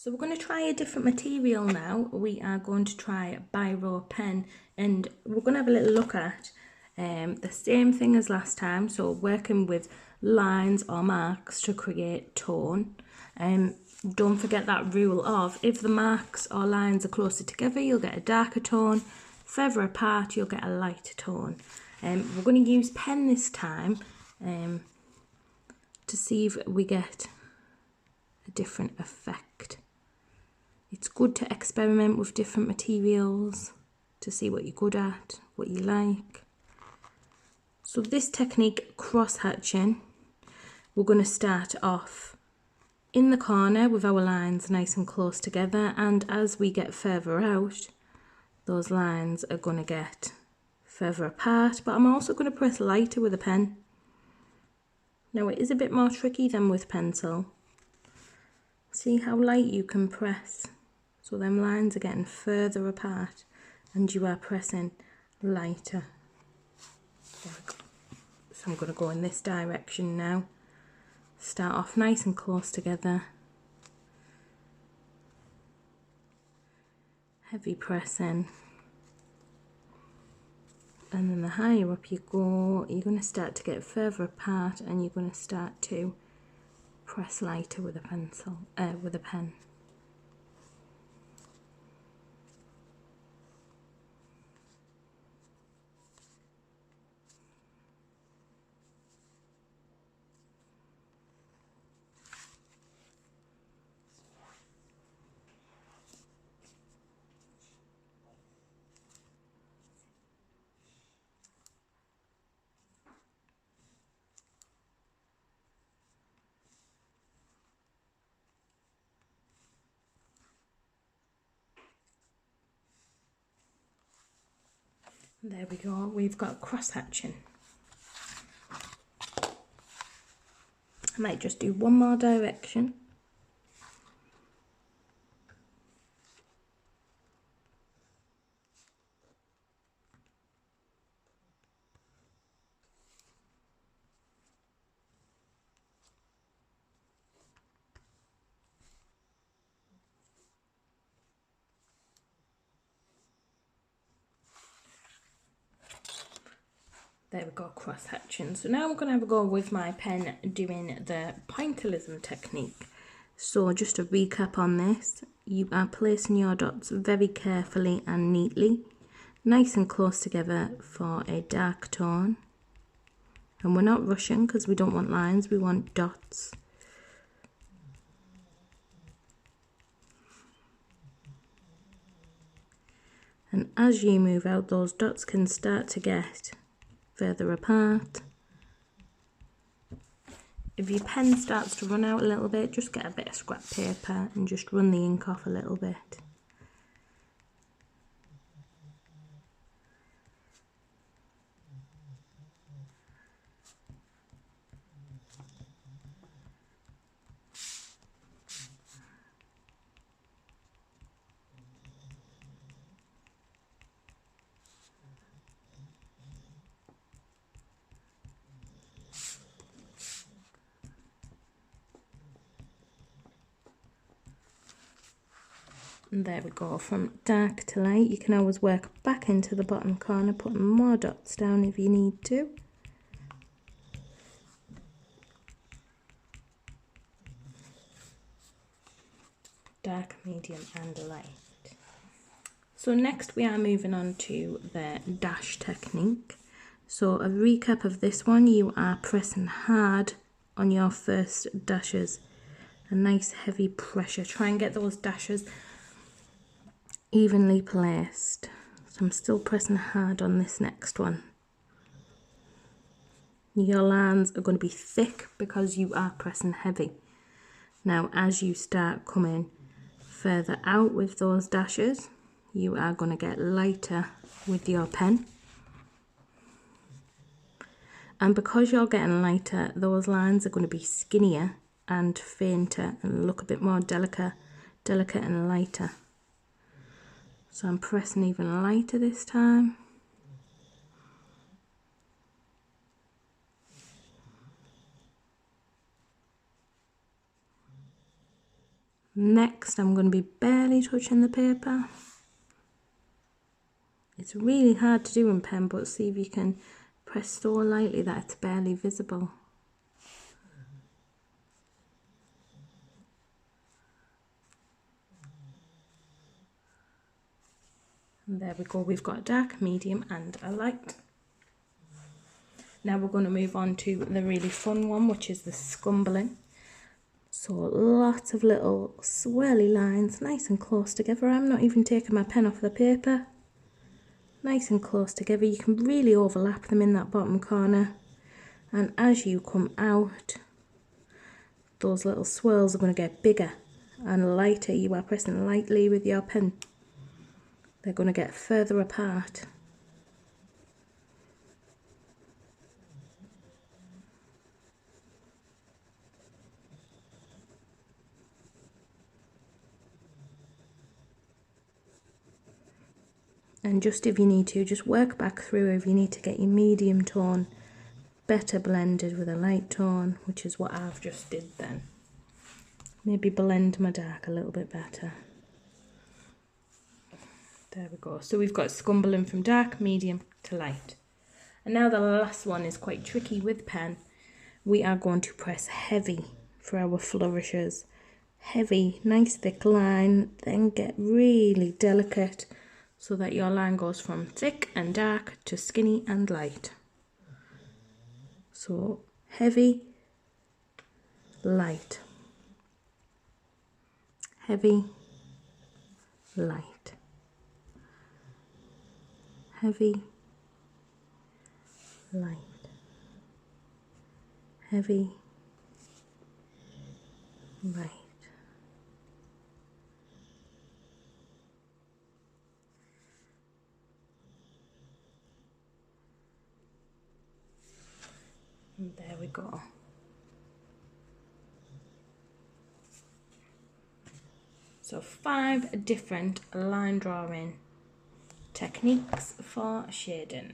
So we're going to try a different material now. We are going to try biro pen, and we're going to have a little look at the same thing as last time. So working with lines or marks to create tone. Don't forget that rule of if the marks or lines are closer together, you'll get a darker tone. Further apart, you'll get a lighter tone. We're going to use pen this time to see if we get a different effect. It's good to experiment with different materials to see what you're good at, what you like. So this technique, cross-hatching, we're going to start off in the corner with our lines nice and close together, and as we get further out, those lines are going to get further apart, but I'm also going to press lighter with a pen. Now it is a bit more tricky than with pencil. See how light you can press. So them lines are getting further apart and you are pressing lighter. There we go. So I'm going to go in this direction now. Start off nice and close together. Heavy pressing. And then the higher up you go, you're going to start to get further apart and you're going to start to press lighter with a pencil, with a pen. There we go, we've got cross-hatching. I might just do one more direction. There we go, cross-hatching. So now I'm going to have a go with my pen doing the Pinealism technique. So just a recap on this, you are placing your dots very carefully and neatly, nice and close together for a dark tone. And we're not rushing because we don't want lines, we want dots. And as you move out, those dots can start to get further apart. If your pen starts to run out a little bit, just get a bit of scrap paper and just run the ink off a little bit. And there we go, from dark to light. You can always work back into the bottom corner, putting more dots down if you need to. Dark, medium and light. So next we are moving on to the dash technique. So a recap of this one, you are pressing hard on your first dashes. A nice heavy pressure. Try and get those dashes evenly placed. So I'm still pressing hard on this next one. Your lines are going to be thick because you are pressing heavy. Now as you start coming further out with those dashes, you are going to get lighter with your pen. And because you're getting lighter, those lines are going to be skinnier and fainter and look a bit more delicate and lighter. So I'm pressing even lighter this time. Next, I'm going to be barely touching the paper. It's really hard to do in pen, but see if you can press so lightly that it's barely visible. And there we go, we've got a dark, medium and a light. Now we're going to move on to the really fun one, which is the Scrumbling. So lots of little swirly lines, nice and close together. I'm not even taking my pen off the paper. Nice and close together. You can really overlap them in that bottom corner. And as you come out, those little swirls are going to get bigger and lighter. You are pressing lightly with your pen. They're going to get further apart. And just if you need to, just work back through if you need to get your medium tone better blended with a light tone, which is what I've just did then. Maybe blend my dark a little bit better. There we go. So we've got Scrumbling from dark, medium to light. And now the last one is quite tricky with pen. We are going to press heavy for our flourishes. Heavy, nice thick line, then get really delicate so that your line goes from thick and dark to skinny and light. So heavy, light, heavy, light. Heavy, light, heavy, light. And there we go. So 5 different line drawing techniques for shading.